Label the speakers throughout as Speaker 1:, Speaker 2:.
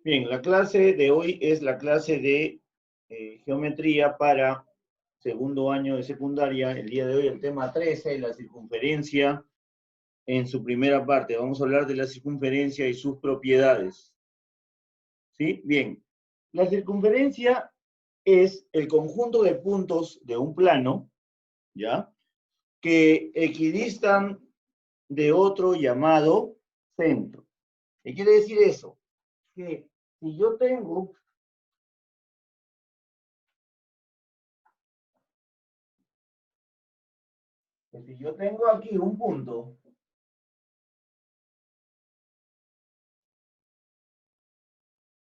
Speaker 1: Bien, la clase de hoy es la clase de geometría para segundo año de secundaria. El día de hoy el tema 13, la circunferencia en su primera parte. Vamos a hablar de la circunferencia y sus propiedades. ¿Sí? Bien, la circunferencia es el conjunto de puntos de un plano, ¿ya? Que equidistan de otro llamado centro. ¿Qué quiere decir eso? Que si yo tengo aquí un punto,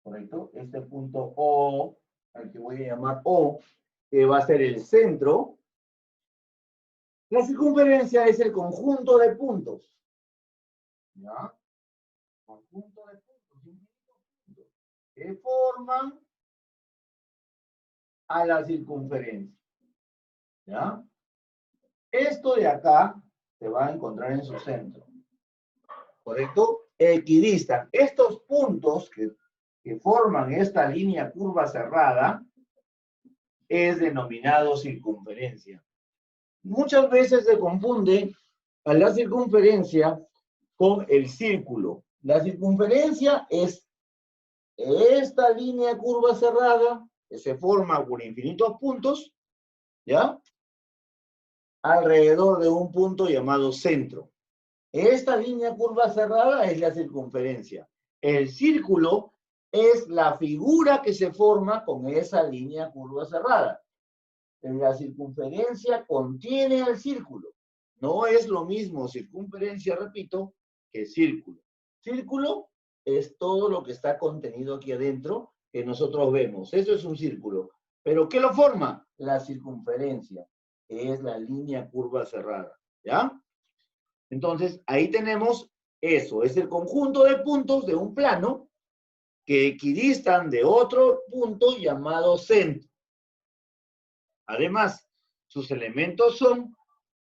Speaker 1: ¿correcto? Este punto O, al que voy a llamar O, que va a ser el centro. La circunferencia es el conjunto de puntos, ¿ya? Conjunto de puntos que forman a la circunferencia, ¿ya? Esto de acá se va a encontrar en su centro, ¿correcto? Equidistan. Estos puntos que forman esta línea curva cerrada es denominado circunferencia. Muchas veces se confunde a la circunferencia con el círculo. La circunferencia es esta línea curva cerrada que se forma por infinitos puntos, ¿ya? Alrededor de un punto llamado centro. Esta línea curva cerrada es la circunferencia. El círculo es la figura que se forma con esa línea curva cerrada. La circunferencia contiene el círculo. No es lo mismo circunferencia, repito, que círculo. Círculo es todo lo que está contenido aquí adentro que nosotros vemos. Eso es un círculo. ¿Pero qué lo forma? La circunferencia, que es la línea curva cerrada. ¿Ya? Entonces, ahí tenemos eso. Es el conjunto de puntos de un plano que equidistan de otro punto llamado centro. Además, sus elementos son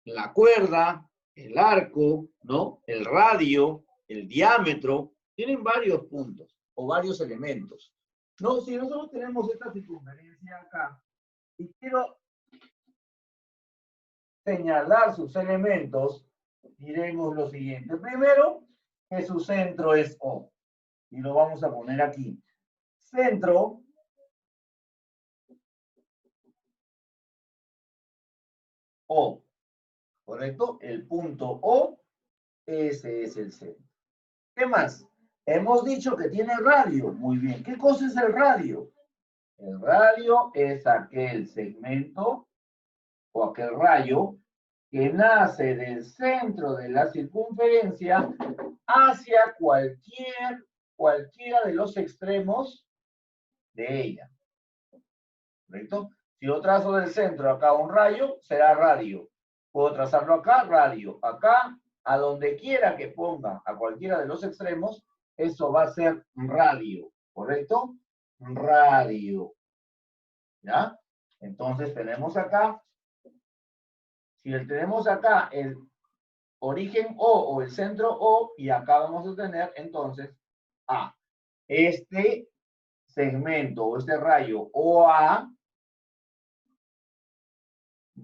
Speaker 1: la cuerda, el arco, ¿no? El radio, el diámetro. Tienen varios puntos o varios elementos. No, si nosotros tenemos esta circunferencia acá y quiero señalar sus elementos, diremos lo siguiente. Primero, que su centro es O. Y lo vamos a poner aquí. Centro O. ¿Correcto? El punto O, ese es el centro. ¿Qué más? Hemos dicho que tiene radio. Muy bien. ¿Qué cosa es el radio? El radio es aquel segmento o aquel rayo que nace del centro de la circunferencia hacia cualquiera de los extremos de ella. ¿Correcto? Si yo trazo del centro acá un rayo, será radio. Puedo trazarlo acá, radio. Acá, a donde quiera que ponga a cualquiera de los extremos, eso va a ser radio. ¿Correcto? Radio. ¿Ya? Entonces tenemos acá, si tenemos acá el origen O el centro O, y acá vamos a tener entonces A. Este segmento o este rayo OA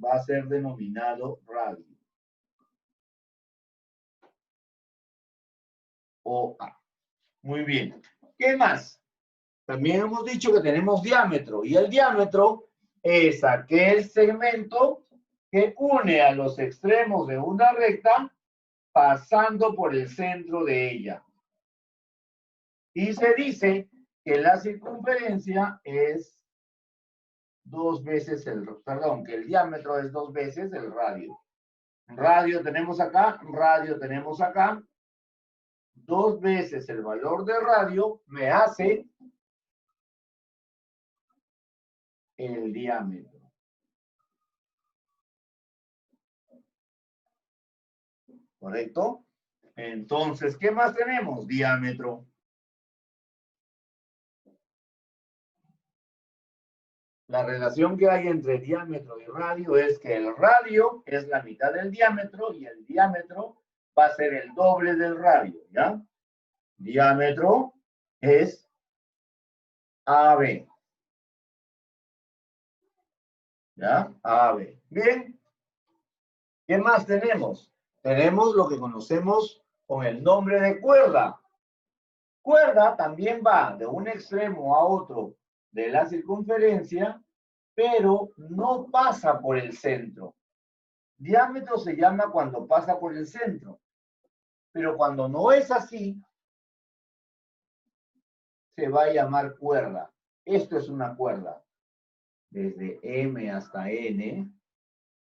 Speaker 1: va a ser denominado radio. OA. Muy bien. ¿Qué más? También hemos dicho que tenemos diámetro, y el diámetro es aquel segmento que une a los extremos de una recta pasando por el centro de ella. Y se dice que la circunferencia es que el diámetro es 2 veces el radio. Radio tenemos acá, radio tenemos acá. 2 veces el valor de radio me hace el diámetro. ¿Correcto? Entonces, ¿qué más tenemos? Diámetro. La relación que hay entre diámetro y radio es que el radio es la mitad del diámetro y el diámetro va a ser el doble del radio, ¿ya? Diámetro es AB. ¿Ya? AB. Bien. ¿Qué más tenemos? Tenemos lo que conocemos con el nombre de cuerda. Cuerda también va de un extremo a otro de la circunferencia, pero no pasa por el centro. Diámetro se llama cuando pasa por el centro, pero cuando no es así, se va a llamar cuerda. Esto es una cuerda. Desde M hasta N,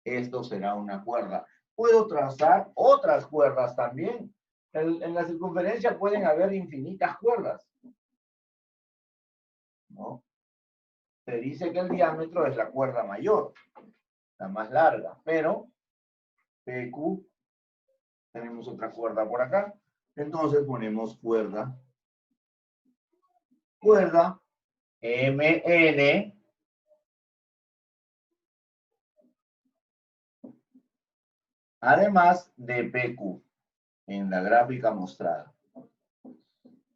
Speaker 1: esto será una cuerda. Puedo trazar otras cuerdas también. En la circunferencia pueden haber infinitas cuerdas, ¿no? Se dice que el diámetro es la cuerda mayor, la más larga, pero PQ, tenemos otra cuerda por acá. Entonces ponemos cuerda, MN, además de PQ, en la gráfica mostrada.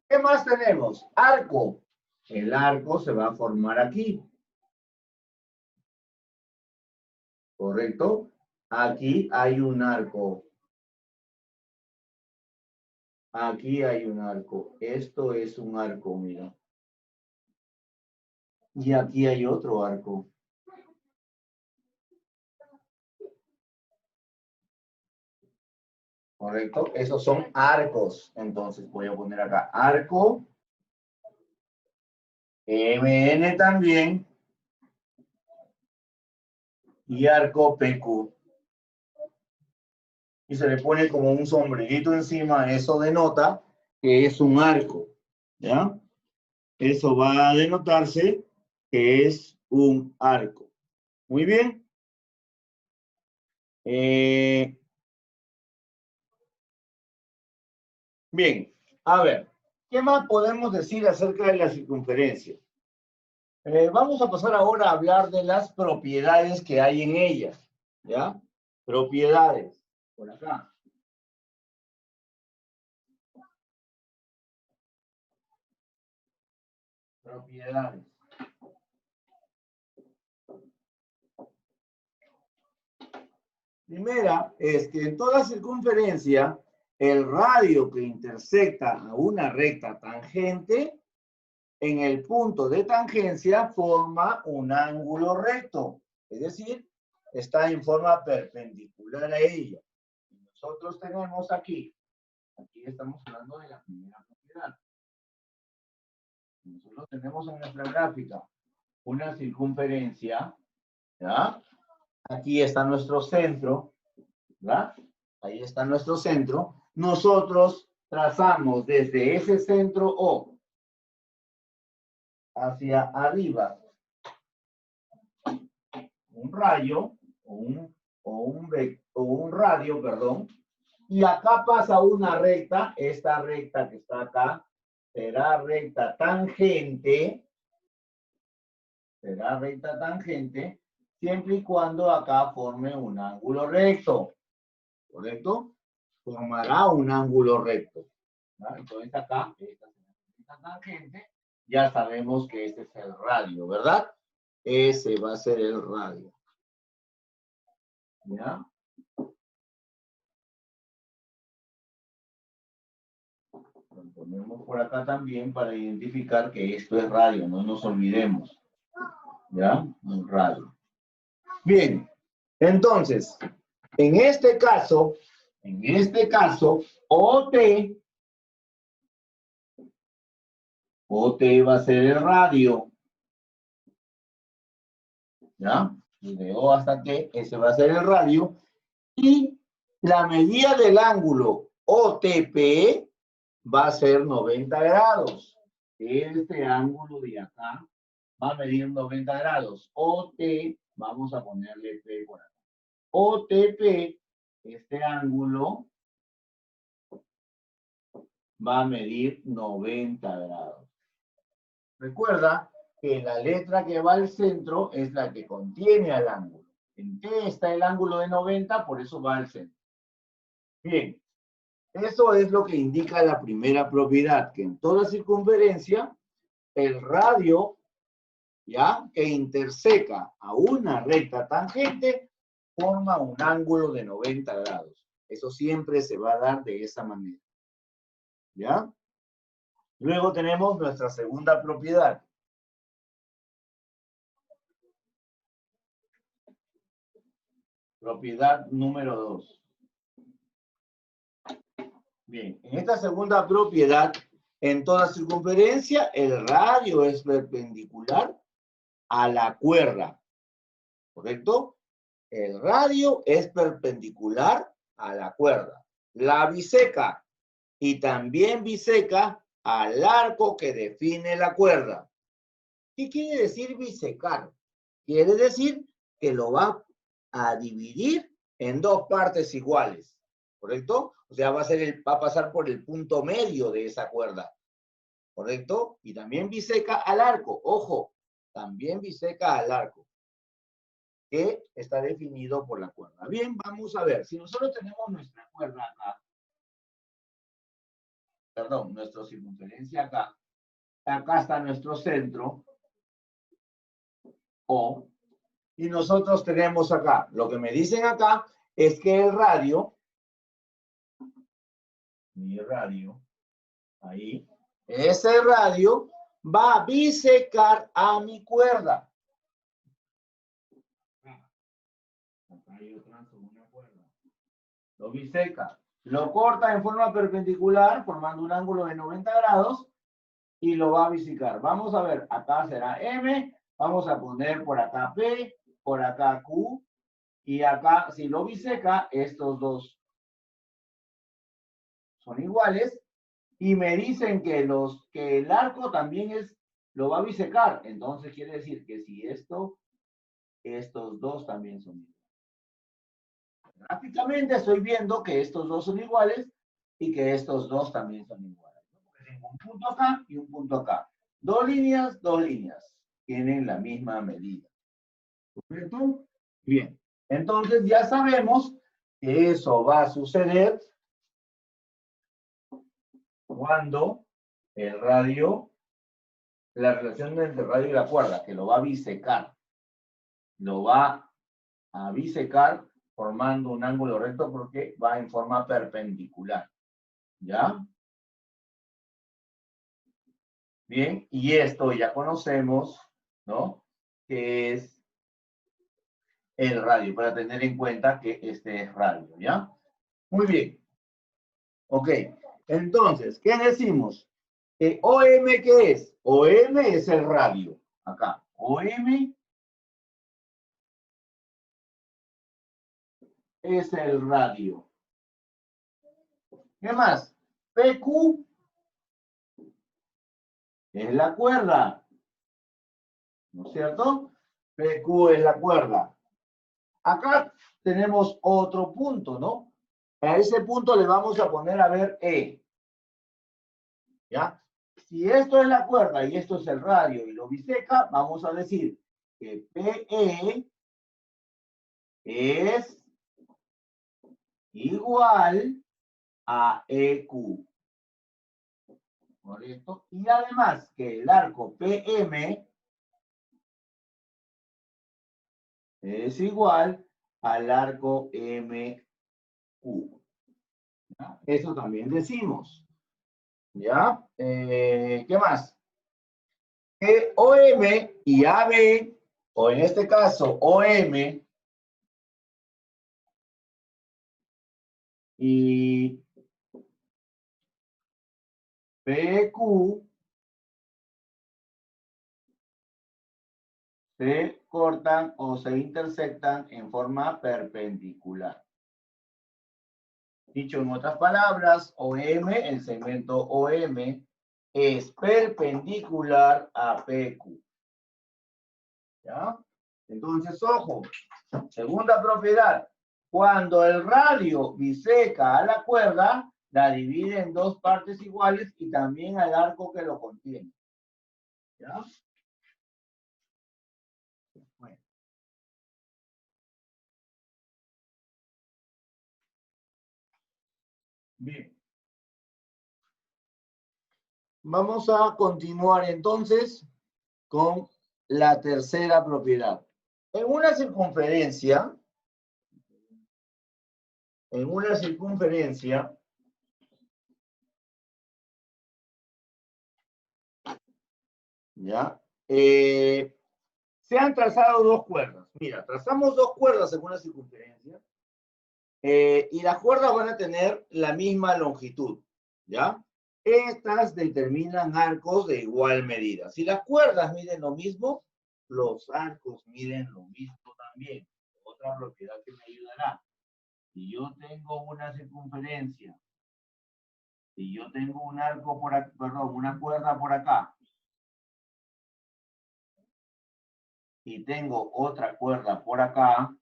Speaker 1: ¿Qué más tenemos? Arco. El arco se va a formar aquí. ¿Correcto? Aquí hay un arco. Aquí hay un arco. Esto es un arco, mira. Y aquí hay otro arco. ¿Correcto? Esos son arcos. Entonces voy a poner acá arco. MN también. Y arco PQ. Y se le pone como un sombrerito encima. Eso denota que es un arco. ¿Ya? Eso va a denotarse que es un arco. Muy bien. Bien, a ver, ¿qué más podemos decir acerca de la circunferencia? Vamos a pasar ahora a hablar de las propiedades que hay en ella, ¿ya? Propiedades, por acá. Propiedades. Primera es que en toda circunferencia, el radio que intersecta a una recta tangente, en el punto de tangencia forma un ángulo recto. Es decir, está en forma perpendicular a ella. Nosotros tenemos aquí estamos hablando de la primera propiedad. Nosotros tenemos en nuestra gráfica una circunferencia, ¿ya? Aquí está nuestro centro, ¿verdad? Ahí está nuestro centro. Nosotros trazamos desde ese centro O hacia arriba un rayo o un radio, perdón, y acá pasa una recta. Esta recta que está acá será recta tangente, siempre y cuando acá forme un ángulo recto, ¿correcto? Formará un ángulo recto, ¿no? Entonces acá, esta tangente, ya sabemos que este es el radio, ¿verdad? Ese va a ser el radio. ¿Ya? Lo ponemos por acá también para identificar que esto es radio, no nos olvidemos. ¿Ya? Un radio. Bien, entonces, en este caso, OT va a ser el radio. ¿Ya? De O hasta T, ese va a ser el radio. Y la medida del ángulo OTP va a ser 90 grados. Este ángulo de acá va a medir 90 grados. OT, vamos a ponerle P por acá. OTP, este ángulo va a medir 90 grados. Recuerda que la letra que va al centro es la que contiene al ángulo. En T está el ángulo de 90, por eso va al centro. Bien, eso es lo que indica la primera propiedad, que en toda circunferencia el radio ¿ya? Que interseca a una recta tangente, forma un ángulo de 90 grados. Eso siempre se va a dar de esa manera. ¿Ya? Luego tenemos nuestra segunda propiedad. Propiedad número 2. Bien, en esta segunda propiedad, en toda circunferencia, el radio es perpendicular a la cuerda. ¿Correcto? El radio es perpendicular a la cuerda. La biseca y también biseca al arco que define la cuerda. ¿Qué quiere decir bisecar? Quiere decir que lo va a dividir en dos partes iguales, ¿correcto? O sea, va a pasar por el punto medio de esa cuerda, ¿correcto? Y también biseca al arco, ojo, también biseca al arco, que está definido por la cuerda. Bien, vamos a ver, si nosotros tenemos nuestra cuerda acá, perdón, nuestra circunferencia acá, acá está nuestro centro, O, y nosotros tenemos acá, lo que me dicen acá es que el radio, mi radio, ahí, ese radio va a bisecar a mi cuerda. Acá hay otra segunda cuerda. Lo biseca, lo corta en forma perpendicular, formando un ángulo de 90 grados, y lo va a bisecar. Vamos a ver, acá será M, vamos a poner por acá P, por acá Q, y acá, si lo biseca, estos dos son iguales, y me dicen que el arco también lo va a bisecar. Entonces quiere decir que si estos dos también son iguales. Gráficamente estoy viendo que estos dos son iguales y que estos dos también son iguales, ¿no? Porque tengo un punto acá y un punto acá. Dos líneas, tienen la misma medida. ¿Correcto? Bien. Entonces ya sabemos que eso va a suceder cuando el radio, la relación entre el radio y la cuerda, que lo va a bisecar, lo va a bisecar formando un ángulo recto porque va en forma perpendicular. ¿Ya? Bien, y esto ya conocemos, ¿no? Que es el radio, para tener en cuenta que este es radio, ¿ya? Muy bien. Ok, entonces, ¿qué decimos? OM, ¿qué es? OM es el radio. Acá, OM es el radio. ¿Qué más? PQ es la cuerda, ¿no es cierto? PQ es la cuerda. Acá tenemos otro punto, ¿no? A ese punto le vamos a poner, a ver, E. ¿Ya? Si esto es la cuerda y esto es el radio y lo biseca, vamos a decir que PE es igual a EQ. ¿Correcto? Y además que el arco PM es igual al arco MQ. ¿Ya? Eso también decimos. ¿Ya? ¿Qué más? Que OM y AB, o en este caso OM y PQ se cortan o se intersectan en forma perpendicular. Dicho en otras palabras, OM, el segmento OM, es perpendicular a PQ. ¿Ya? Entonces, ojo, segunda propiedad. Cuando el radio biseca a la cuerda, la divide en dos partes iguales y también al arco que lo contiene. ¿Ya? Bueno. Bien. Vamos a continuar entonces con la tercera propiedad. En una circunferencia, ¿ya? Se han trazado dos cuerdas. Mira, trazamos dos cuerdas en una circunferencia y las cuerdas van a tener la misma longitud, ¿ya? Estas determinan arcos de igual medida. Si las cuerdas miden lo mismo, los arcos miden lo mismo también. Otra propiedad que me ayudará. Si yo tengo una circunferencia, si yo tengo un arco por aquí, perdón, una cuerda por acá, y tengo otra cuerda por acá,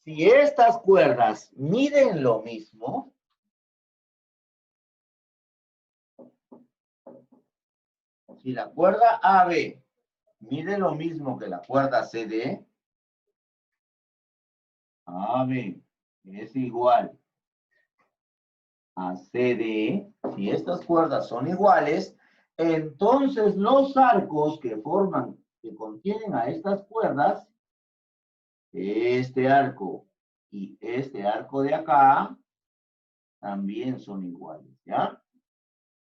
Speaker 1: si estas cuerdas miden lo mismo, si la cuerda AB mide lo mismo que la cuerda CD, AB es igual a CD, si estas cuerdas son iguales, entonces los arcos que contienen a estas cuerdas, este arco y este arco de acá, también son iguales, ¿ya?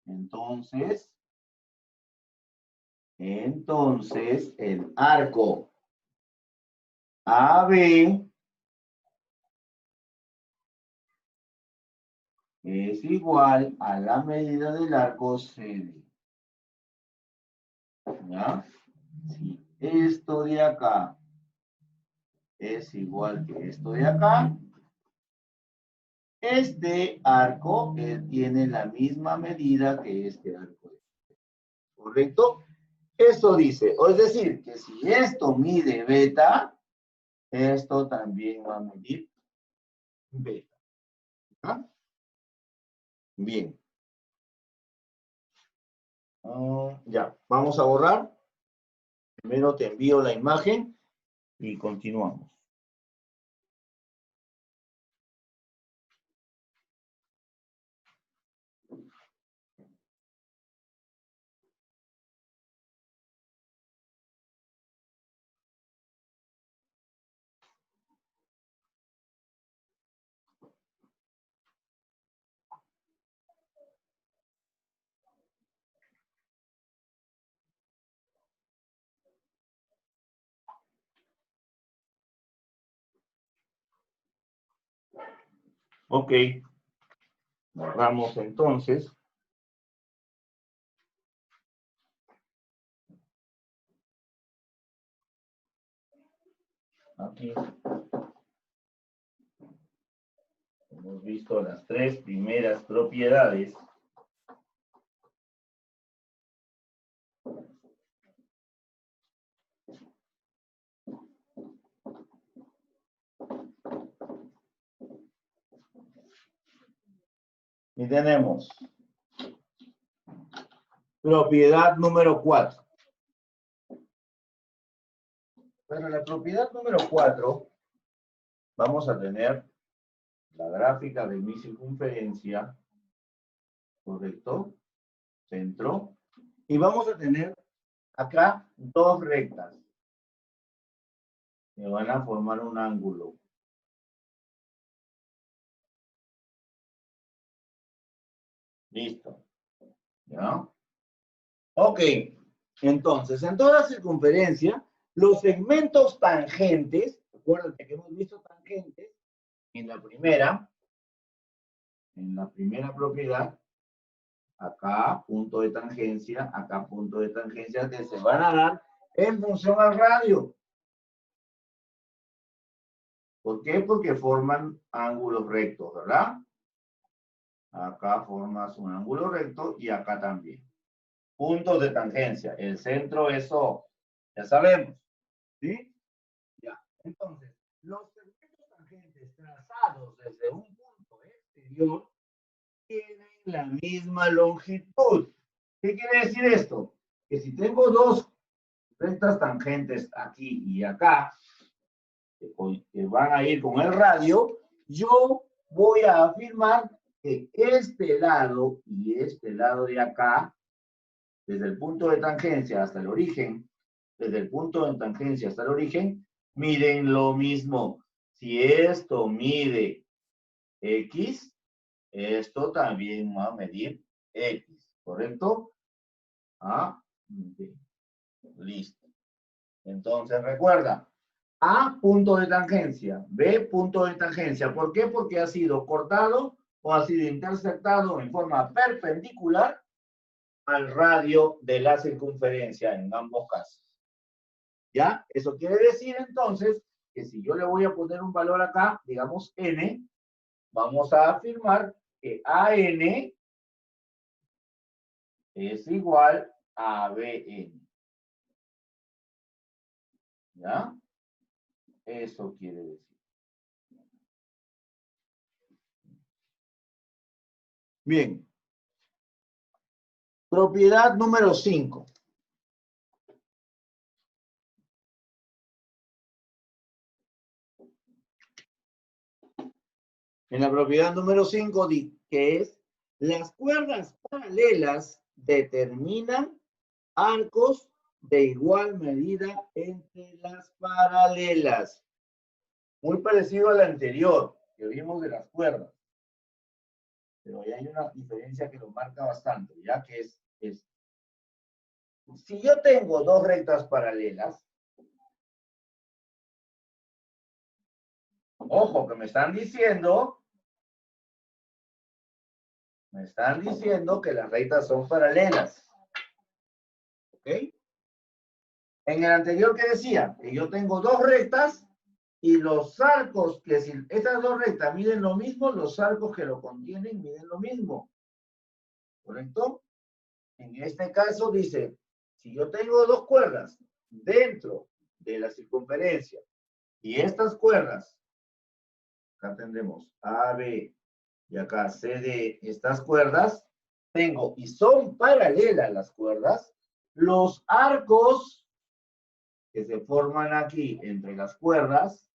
Speaker 1: Entonces, el arco AB es igual a la medida del arco CD. ¿Ya? Si esto de acá es igual que esto de acá, este arco tiene la misma medida que este arco. ¿Correcto? Eso dice, es decir, que si esto mide beta, esto también va a medir beta. ¿Ah? Bien. Ya, vamos a borrar. Primero te envío la imagen y continuamos. Ok. Vamos entonces. Aquí hemos visto las tres primeras propiedades. Y tenemos propiedad número 4. Para la propiedad número 4, vamos a tener la gráfica de mi circunferencia, ¿correcto? Centro. Y vamos a tener acá dos rectas que van a formar un ángulo. Listo. ¿Ya? Ok. Entonces, en toda circunferencia, los segmentos tangentes, acuérdate que hemos visto tangentes en la primera propiedad, acá punto de tangencia, acá punto de tangencia, que se van a dar en función al radio. ¿Por qué? Porque forman ángulos rectos, ¿verdad? Acá formas un ángulo recto y acá también. Puntos de tangencia. El centro es O. Ya sabemos. ¿Sí? Ya. Entonces, los segmentos tangentes trazados desde un punto exterior tienen la misma longitud. ¿Qué quiere decir esto? Que si tengo dos rectas tangentes aquí y acá, que van a ir con el radio, yo voy a afirmar que este lado y este lado de acá desde el punto de tangencia hasta el origen, desde el punto de tangencia hasta el origen, miden lo mismo. Si esto mide X, esto también va a medir X, ¿correcto? A, B. Listo. Entonces, recuerda, A, punto de tangencia, B, punto de tangencia. ¿Por qué? Porque ha sido cortado o ha sido interceptado en forma perpendicular al radio de la circunferencia en ambos casos. ¿Ya? Eso quiere decir entonces que si yo le voy a poner un valor acá, digamos n, vamos a afirmar que AN es igual a BN. ¿Ya? Eso quiere decir. Bien. Propiedad número 5. En la propiedad número 5, que es, las cuerdas paralelas determinan arcos de igual medida entre las paralelas. Muy parecido al anterior, que vimos de las cuerdas. Pero ahí hay una diferencia que lo marca bastante, ya que es si yo tengo dos rectas paralelas, ojo, que me están diciendo que las rectas son paralelas. ¿Ok? En el anterior, ¿qué decía? Que yo tengo dos rectas y los arcos, que si estas dos rectas miden lo mismo, los arcos que lo contienen miden lo mismo. ¿Correcto? En este caso dice, si yo tengo dos cuerdas dentro de la circunferencia y estas cuerdas, acá tendremos A, B y acá C, D, estas cuerdas, tengo y son paralelas las cuerdas, los arcos que se forman aquí entre las cuerdas,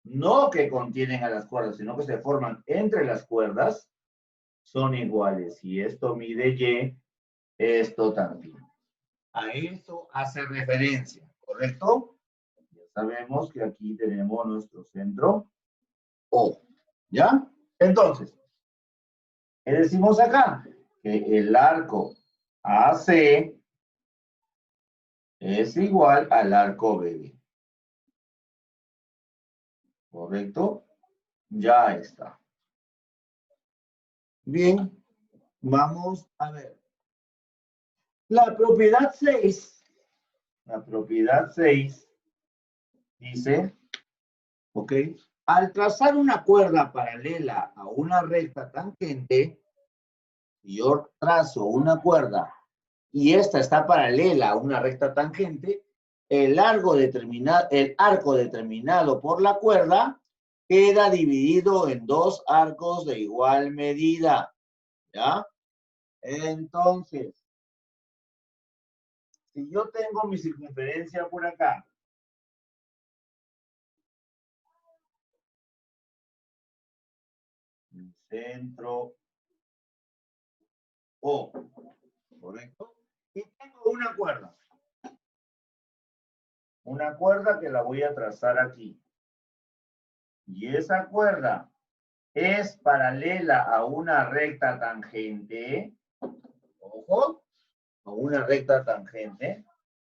Speaker 1: no que contienen a las cuerdas, sino que se forman entre las cuerdas, son iguales. Y esto mide Y, esto también. A eso hace referencia, ¿correcto? Ya sabemos que aquí tenemos nuestro centro O. ¿Ya? Entonces, ¿qué decimos acá? Que el arco AC es igual al arco BB. ¿Correcto? Ya está. Bien, vamos a ver. La propiedad 6 dice, ok, al trazar una cuerda paralela a una recta tangente, yo trazo una cuerda y esta está paralela a una recta tangente, el arco determinado por la cuerda queda dividido en dos arcos de igual medida. ¿Ya? Entonces, si yo tengo mi circunferencia por acá, el centro O, ¿correcto? Y tengo una cuerda que la voy a trazar aquí. Y esa cuerda es paralela a una recta tangente, ojo, a una recta tangente.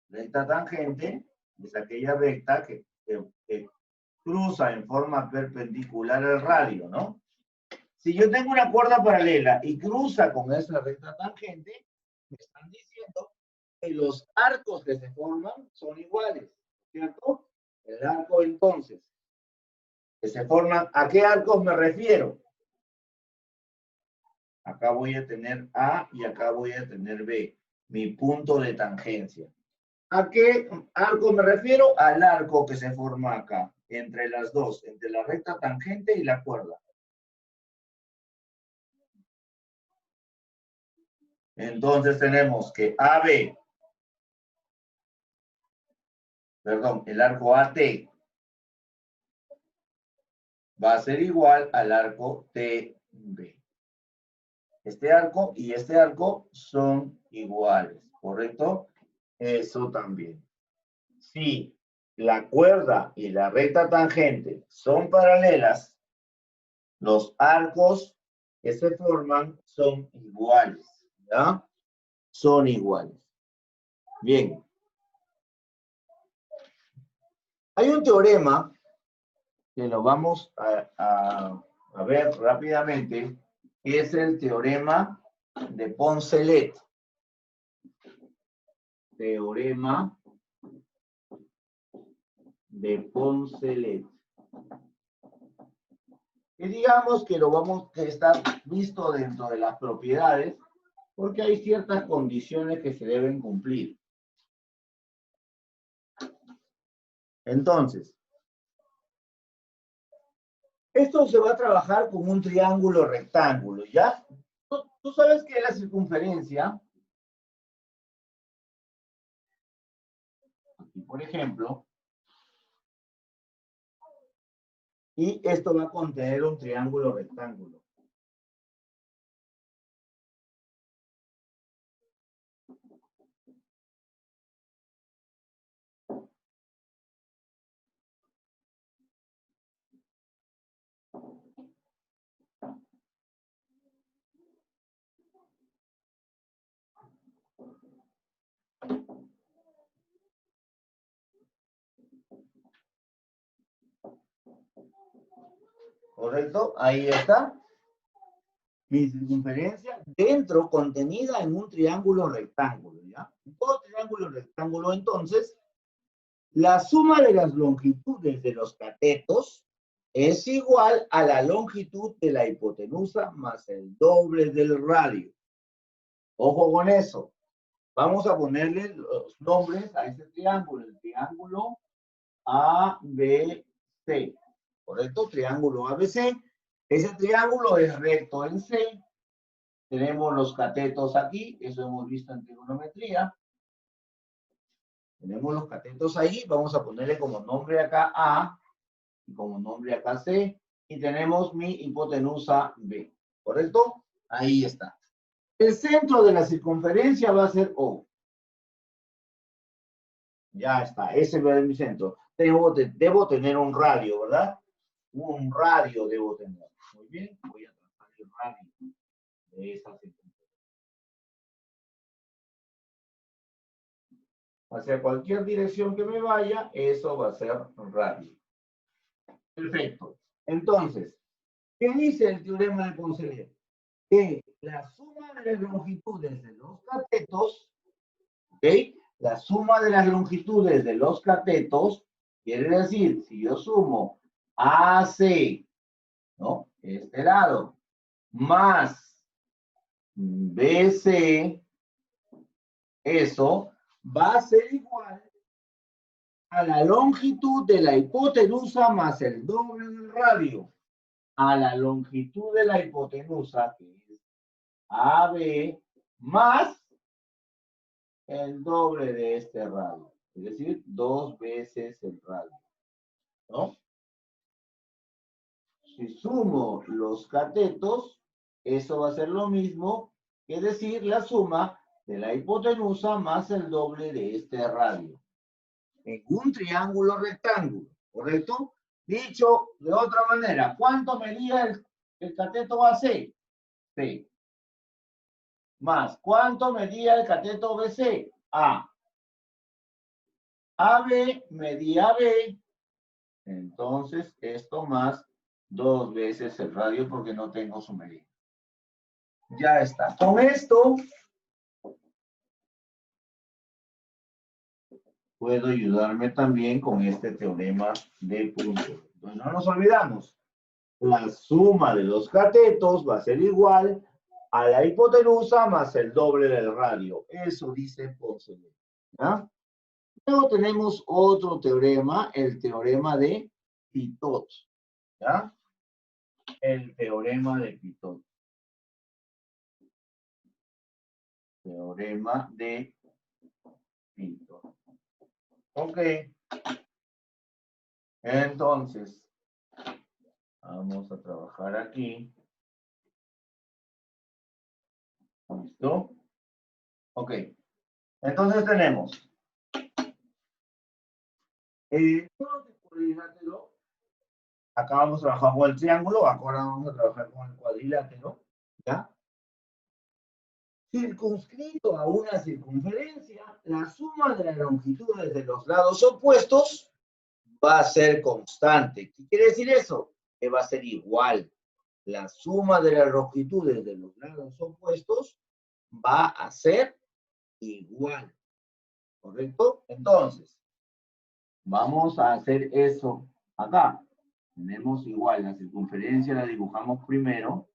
Speaker 1: Recta tangente es aquella recta que cruza en forma perpendicular al radio, ¿no? Si yo tengo una cuerda paralela y cruza con esa recta tangente, me están diciendo que los arcos que se forman son iguales, ¿cierto? El arco entonces, que se forman, ¿a qué arcos me refiero? Acá voy a tener A y acá voy a tener B, mi punto de tangencia. ¿A qué arco me refiero? Al arco que se forma acá, entre las dos, entre la recta tangente y la cuerda. Entonces tenemos que AB, perdón, el arco AT va a ser igual al arco TB. Este arco y este arco son iguales, ¿correcto? Eso también. Si la cuerda y la recta tangente son paralelas, los arcos que se forman son iguales, ¿ya? Son iguales. Bien. Hay un teorema que lo vamos a ver rápidamente, que es el teorema de Poncelet. Teorema de Poncelet. Y digamos que lo vamos a estar visto dentro de las propiedades, porque hay ciertas condiciones que se deben cumplir. Entonces, esto se va a trabajar con un triángulo rectángulo, ¿ya? Tú sabes que la circunferencia, aquí por ejemplo, y esto va a contener un triángulo rectángulo. ¿Correcto? Ahí está. Mi circunferencia dentro, contenida en un triángulo rectángulo, ¿ya? Todo triángulo rectángulo, entonces, la suma de las longitudes de los catetos es igual a la longitud de la hipotenusa más el doble del radio. Ojo con eso. Vamos a ponerle los nombres a este triángulo. El triángulo ABC. ¿Correcto? Triángulo ABC. Ese triángulo es recto en C. Tenemos los catetos aquí. Eso hemos visto en trigonometría. Tenemos los catetos ahí. Vamos a ponerle como nombre acá A. Y como nombre acá C. Y tenemos mi hipotenusa B. ¿Correcto? Ahí está. El centro de la circunferencia va a ser O. Ya está, ese va a ser mi centro. Debo tener un radio, ¿verdad? Un radio debo tener. Muy bien, voy a trazar el radio de esa circunferencia. Hacia cualquier dirección que me vaya, eso va a ser radio. Perfecto. Entonces, ¿qué dice el teorema de Poncelet? Que la suma de las longitudes de los catetos, ¿ok? La suma de las longitudes de los catetos quiere decir, si yo sumo AC, ¿no? Este lado, más BC, eso va a ser igual a la longitud de la hipotenusa más el doble del radio. A la longitud de la hipotenusa, que es AB, más el doble de este radio. Es decir, 2 veces el radio, ¿no? Si sumo los catetos, eso va a ser lo mismo que decir la suma de la hipotenusa más el doble de este radio. En un triángulo rectángulo, ¿correcto? Dicho de otra manera, ¿cuánto medía el cateto AC? C. Más, ¿cuánto medía el cateto BC? A. AB medía B, entonces esto más 2 veces el radio porque no tengo su medida. Ya está. Con esto puedo ayudarme también con este teorema de puntos. Entonces no nos olvidamos. La suma de los catetos va a ser igual a la hipotenusa más el doble del radio. Eso dice Poncelet. ¿Ya? Luego tenemos otro teorema, el teorema de Pitot. ¿Ya? El teorema de Pitot. Teorema de Pitot. Ok. Entonces, vamos a trabajar aquí. ¿Listo? Ok. Entonces tenemos todo el cuadrilátero. Acá vamos a trabajar con el triángulo, ahora vamos a trabajar con el cuadrilátero. ¿Ya? Circunscrito a una circunferencia, la suma de las longitudes de los lados opuestos va a ser constante. ¿Qué quiere decir eso? Que va a ser igual. La suma de las longitudes de los lados opuestos va a ser igual. ¿Correcto? Entonces, vamos a hacer eso acá. Tenemos igual, la circunferencia la dibujamos primero,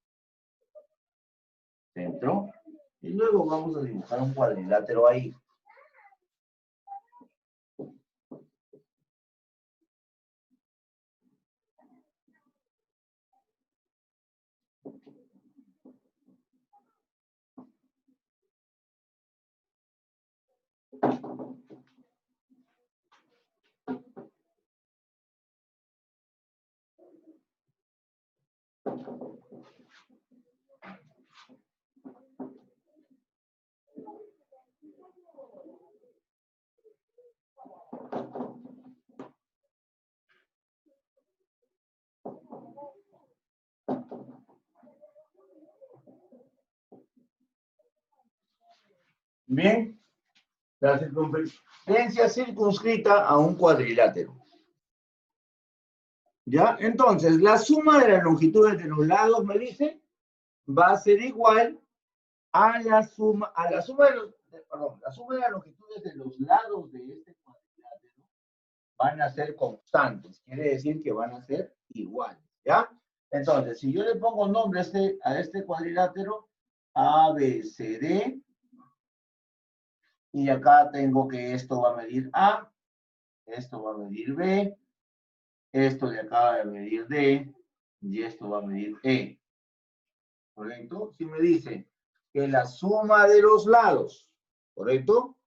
Speaker 1: centro, y luego vamos a dibujar un cuadrilátero ahí. Bien, la circunferencia circunscrita a un cuadrilátero. ¿Ya? Entonces, la suma de las longitudes de los lados, me dice, va a ser igual a la suma de la suma de las longitudes de los lados de este cuadrilátero van a ser constantes. Quiere decir que van a ser iguales, ¿ya? Entonces, si yo le pongo nombre a este cuadrilátero, A, B, C, D, y acá tengo que esto va a medir A, esto va a medir B, esto de acá va a medir D, y esto va a medir E. ¿Correcto? Si me dice que la suma de los lados, ¿correcto?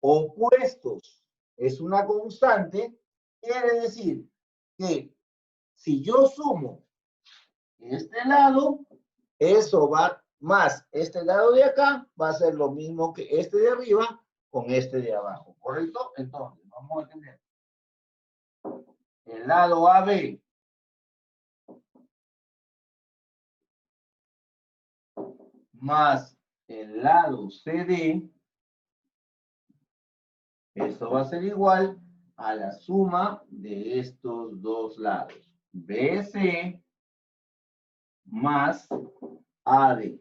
Speaker 1: Opuestos es una constante, quiere decir que si yo sumo este lado, eso va más este lado de acá, va a ser lo mismo que este de arriba con este de abajo, ¿correcto? Entonces, vamos a tener el lado AB más el lado CD, esto va a ser igual a la suma de estos dos lados. BC más AD.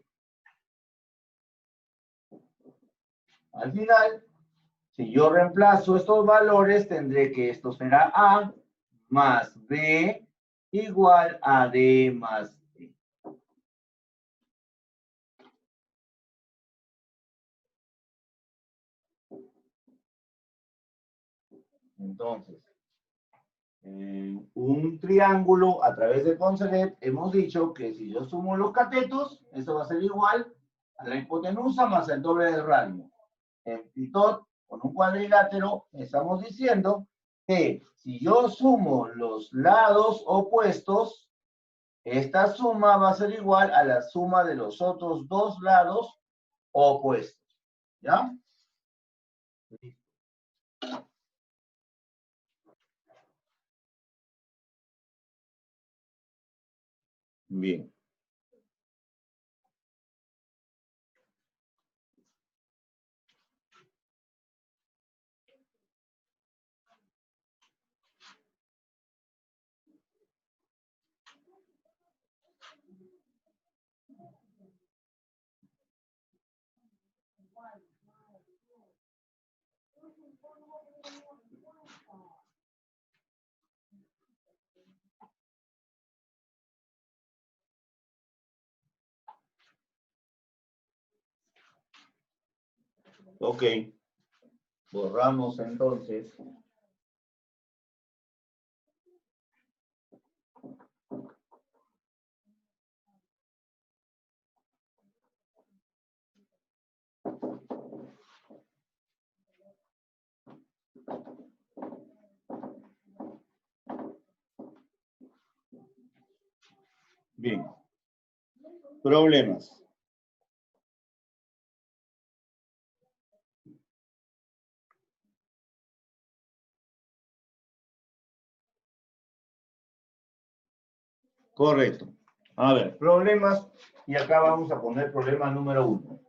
Speaker 1: Al final, si yo reemplazo estos valores, tendré que esto será A más B igual a D más E. Entonces, en un triángulo a través de Concelet, hemos dicho que si yo sumo los catetos, eso va a ser igual a la hipotenusa más el doble del radio. En Pitot, con un cuadrilátero, estamos diciendo que si yo sumo los lados opuestos, esta suma va a ser igual a la suma de los otros dos lados opuestos. ¿Ya? Bien. Ok. Borramos entonces. Bien. Problemas. Correcto. A ver, problemas. Y acá vamos a poner problema número 1.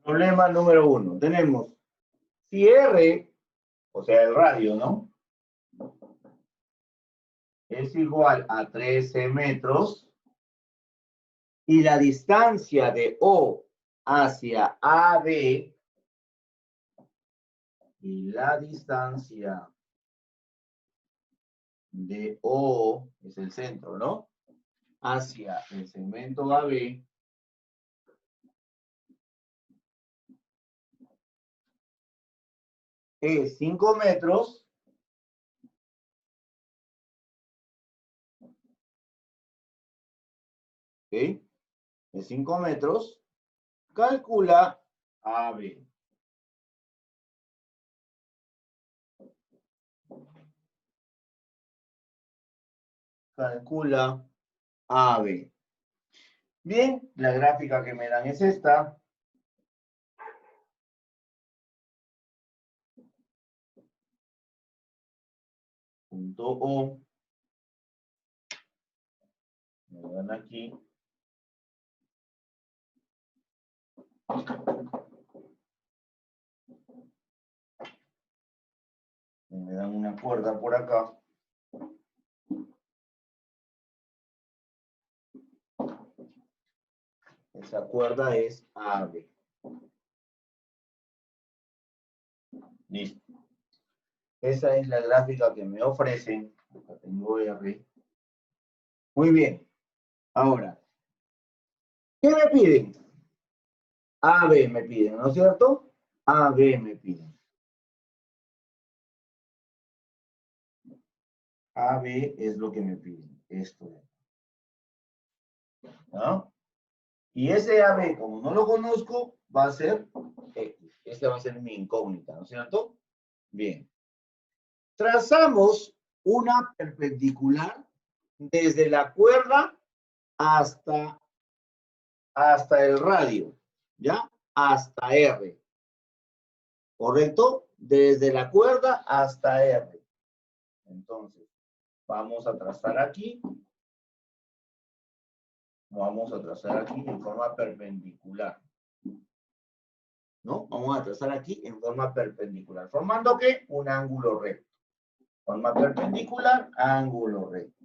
Speaker 1: Problema número 1. Tenemos, si R, o sea, el radio, ¿no? Es igual a 13 metros y la distancia de O hacia AB y la distancia de O es el centro, ¿no? Hacia el segmento AB es 5 metros. ¿Ok? Es 5 metros. Calcula AB. Calcula AB. Bien, la gráfica que me dan es esta. Punto O. Me dan aquí. Me dan una cuerda por acá. Esa cuerda es AB. Listo. Esa es la gráfica que me ofrecen. Acá tengo R. Muy bien. Ahora, ¿qué me piden? AB me piden, ¿no es cierto? AB me piden. AB es lo que me piden. Esto. ¿No? Y ese AB, como no lo conozco, va a ser X. Esta va a ser mi incógnita, ¿no es cierto? Bien. Trazamos una perpendicular desde la cuerda hasta el radio, ¿ya? Hasta R. ¿Correcto? Desde la cuerda hasta R. Entonces, vamos a trazar aquí. Vamos a trazar aquí en forma perpendicular. ¿No? Vamos a trazar aquí en forma perpendicular. ¿Formando qué? Un ángulo recto. Forma perpendicular, ángulo recto.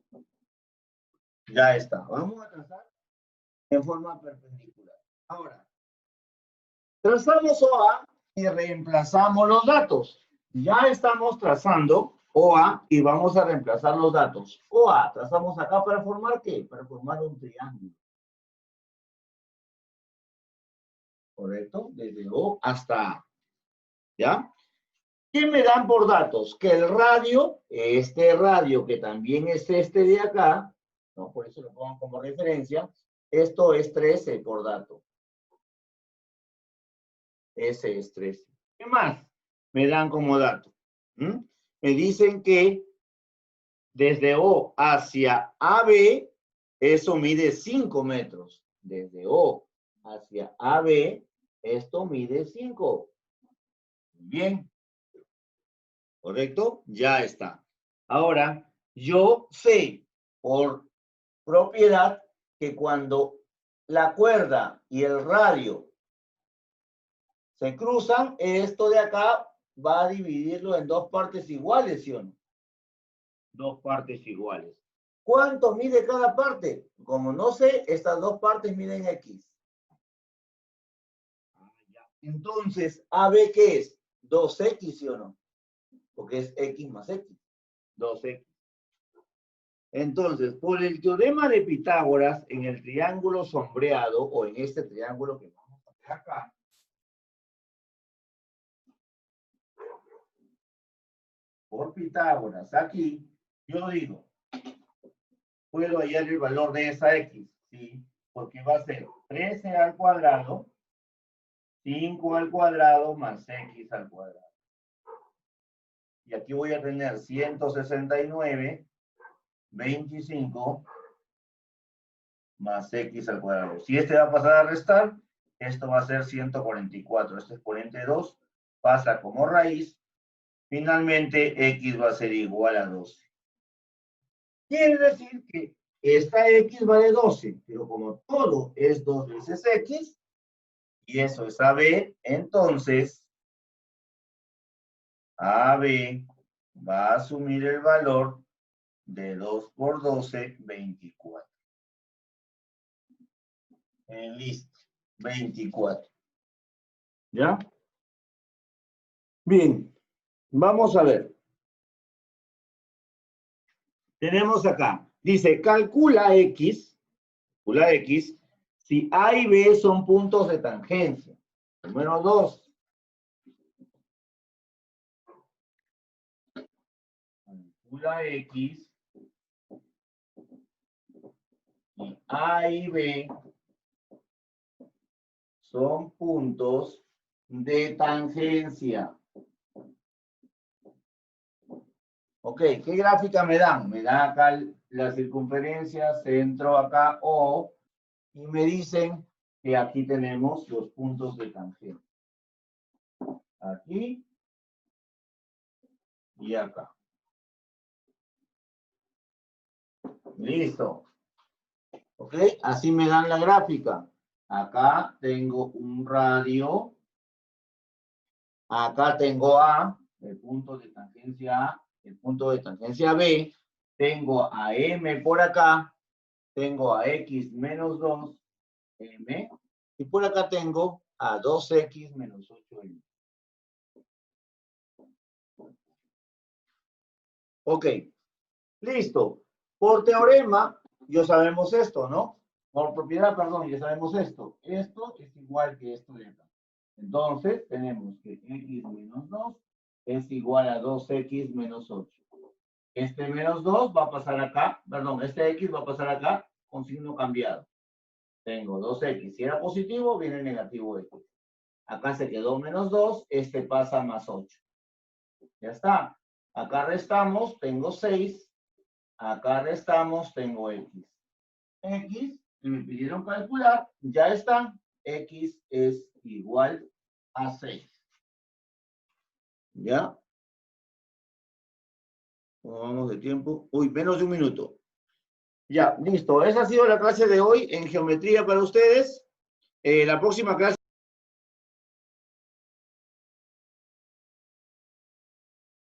Speaker 1: Ya está. Vamos a trazar en forma perpendicular. Ahora, trazamos OA y reemplazamos los datos. Ya estamos trazando OA y vamos a reemplazar los datos. OA, trazamos acá para formar ¿qué? Para formar un triángulo. ¿Correcto? Desde O hasta A. ¿Ya? ¿Qué me dan por datos? Que el radio, este radio que también es este de acá, ¿no? Por eso lo pongo como referencia, esto es 13 por dato. Ese es 13. ¿Qué más me dan como dato? Me dicen que desde O hacia AB, eso mide 5 metros. Desde O hacia AB, esto mide 5. Bien. ¿Correcto? Ya está. Ahora, yo sé por propiedad que cuando la cuerda y el radio se cruzan, esto de acá va a dividirlo en dos partes iguales, ¿sí o no? Dos partes iguales. ¿Cuánto mide cada parte? Como no sé, estas dos partes miden X. Entonces, ¿AB qué es? 2X, ¿sí o no? Porque es X más X. 2X. Entonces, por el teorema de Pitágoras, en el triángulo sombreado, o en este triángulo que vamos a ver acá, por Pitágoras, aquí, yo digo, puedo hallar el valor de esa X, ¿sí? Porque va a ser 13 al cuadrado, 5 al cuadrado más X al cuadrado. Y aquí voy a tener 169, 25 más X al cuadrado. Si este va a pasar a restar, Esto va a ser 144. Este exponente 2 pasa como raíz. Finalmente, x va a ser igual a 12. Quiere decir que esta x vale 12, pero como todo es 2 veces x, y eso es AB, entonces AB va a asumir el valor de 2 por 12, 24. Listo, 24. ¿Ya? Bien, vamos a ver. Tenemos acá, dice, calcula x, si A y B son puntos de tangencia. Número 2. Calcula x, y A y B son puntos de tangencia. Ok, ¿qué gráfica me dan? Me dan acá la circunferencia, centro acá O, y me dicen que aquí tenemos los puntos de tangencia. Aquí y acá. Listo. Ok, así me dan la gráfica. Acá tengo un radio. Acá tengo A, el punto de tangencia A, el punto de tangencia B. Tengo a M por acá. Tengo a X menos 2, M. Y por acá tengo a 2X menos 8M. Ok, listo. Por teorema, ya sabemos esto, ¿no? Por propiedad, perdón, ya sabemos esto. Esto es igual que esto de acá. Entonces, tenemos que X menos 2 es igual a 2X menos 8. Este menos 2 va a pasar acá, perdón, este X va a pasar acá con signo cambiado. Tengo 2X. Si era positivo, viene negativo X. Acá se quedó menos 2, este pasa más 8. Ya está. Acá restamos, tengo 6. Acá restamos, tengo X. X, que me pidieron calcular, ya está. X es igual a 6. ¿Ya? ¿Cómo vamos de tiempo? Uy, menos de un minuto. Ya, listo. Esa ha sido la clase de hoy en geometría para ustedes. La próxima clase